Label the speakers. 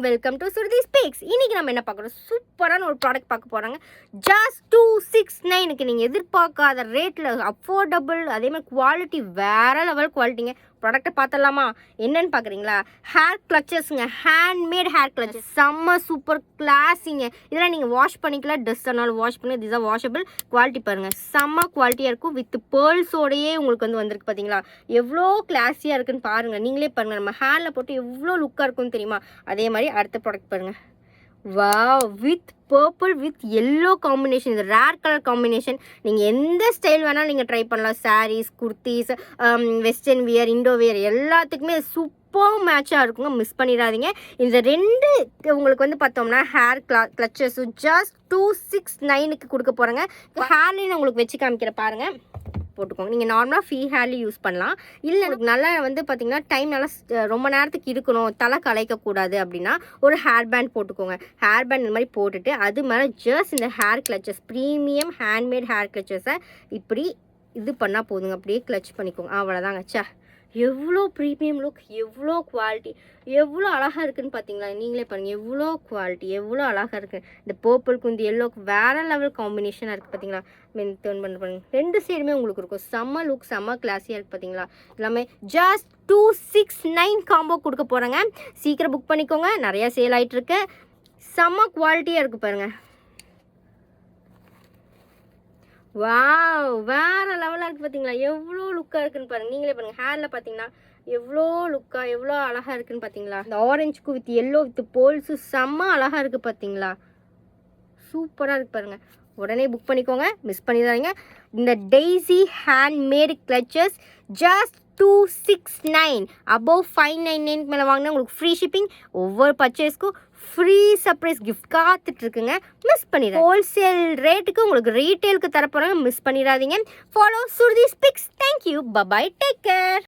Speaker 1: Welcome to Shruti speaks. இன்றைக்கி நம்ம என்ன பார்க்குறோம், சூப்பரான ஒரு ப்ராடக்ட் பார்க்க போகிறாங்க. ஜஸ்ட் 269க்கு நீங்கள் எதிர்பார்க்காத ரேட்டில் அஃபோர்டபுள், அதேமாதிரி குவாலிட்டி வேறு லெவல் குவாலிட்டிங்க. ப்ராடக்ட்டை பார்த்துடலாமா? என்னென்னு பார்க்குறீங்களா? ஹேர் கிளச்சஸ்ங்க, ஹேண்ட்மேட் ஹேர் கிளச்சஸ், செம்ம சூப்பர் கிளாஸிங்க. இதெல்லாம் நீங்கள் வாஷ் பண்ணிக்கலாம், ட்ரெஸ் ஆனாலும் வாஷ் பண்ணி. This R washable. குவாலிட்டி பாருங்கள், செம்ம குவாலிட்டியாக இருக்கும். வித் பேர்ல்ஸோடையே உங்களுக்கு வந்திருக்கு. பார்த்தீங்களா எவ்வளோ கிளாஸியாக இருக்குன்னு பாருங்கள், நீங்களே பாருங்கள். நம்ம ஹேரில் போட்டு எவ்வளோ லுக்காக இருக்குன்னு தெரியுமா? அதே மாதிரி அடுத்த ப்ராடக்ட் பாருங்கள். Wow, with purple with yellow combination. இது ரேர் கலர் காம்பினேஷன். நீங்கள் எந்த ஸ்டைல் வேணாலும் நீங்கள் ட்ரை பண்ணலாம். Saris, kurtis, western wear, Indo wear எல்லாத்துக்குமே சூப்பர் மேட்சாக இருக்குங்க. மிஸ் பண்ணிடாதீங்க. இந்த ரெண்டு உங்களுக்கு பார்த்தோம்னா ஹேர் கிளச்சஸும் ஜஸ்ட் 269க்கு கொடுக்க போகிறேங்க. ஹேர்லேயும் உங்களுக்கு வச்சு காமிக்கிற பாருங்கள், போட்டுக்கோங்க. நீங்கள் நார்மலாக ஃப்ரீ ஹேர்லி யூஸ் பண்ணலாம். இல்லை எனக்கு நல்லா பார்த்திங்கன்னா டைம் நல்லா ரொம்ப நேரத்துக்கு இருக்கணும், தலை கலைக்கக்கூடாது அப்படின்னா ஒரு ஹேர் பேண்ட் போட்டுக்கோங்க. ஹேர் பேண்ட் இந்த மாதிரி போட்டுட்டு அது மேலே ஜஸ்ட் இந்த hair clutches, premium handmade hair கிளச்சஸை இப்படி இது பண்ணால் போதுங்க. அப்படியே கிளச் பண்ணிக்கோங்க. அவ்வளோதாங்க. எவ்வளோ ப்ரீமியம் லுக், எவ்வளோ குவாலிட்டி, எவ்வளோ அழகாக இருக்குதுன்னு பார்த்தீங்களா? நீங்களே பாருங்கள், எவ்வளோ குவாலிட்டி, எவ்வளோ அழகாக இருக்குது. இந்த பர்பிள் குந்தி எல்லோக்கு வேறு லெவல் காம்பினேஷனாக இருக்குது. பார்த்தீங்களா? டேர்ன் பண்ணுங்க, ரெண்டு சைடுமே உங்களுக்கு இருக்கும். செம்ம லுக், செம்ம கிளாஸியாக இருக்குது. பார்த்தீங்களா? எல்லாமே ஜஸ்ட் 269 காம்போ கொடுக்க போகிறேங்க. சீக்கிரம் புக் பண்ணிக்கோங்க, நிறையா சேல் ஆகிட்டுருக்கு. செம்ம குவாலிட்டியாக இருக்குது பாருங்கள். வாவ், வேறு லெவலாக இருக்குது. பார்த்தீங்களா எவ்வளோ லுக்காக இருக்குதுன்னு பாருங்கள், நீங்களே பாருங்கள். ஹேரில் பார்த்தீங்கன்னா எவ்வளோ லுக்காக, எவ்வளோ அழகாக இருக்குதுன்னு பார்த்தீங்களா? இந்த ஆரஞ்சுக்கு வித் எல்லோ வித் போல்ஸு செம்ம அழகாக இருக்குது. பார்த்தீங்களா? சூப்பராக இருக்குது பாருங்கள். உடனே புக் பண்ணிக்கோங்க, மிஸ் பண்ணிடாதீங்க. இந்த Daisy handmade clutches just 269. Above 599 மேலே வாங்கினா உங்களுக்கு ஃப்ரீ ஷிப்பிங். ஒவ்வொரு பர்ச்சேஸ்க்கும் ஃப்ரீ சர்ப்ரைஸ் கிஃப்ட் காத்துட்ருக்குங்க. மிஸ் பண்ணிடுங்க. ஹோல்சேல் ரேட்டுக்கு உங்களுக்கு ரீட்டெயிலுக்கு தரப்போகிறாங்க. மிஸ் பண்ணிடாதீங்க. Follow Shruti speaks. Thank you, bye bye, take care.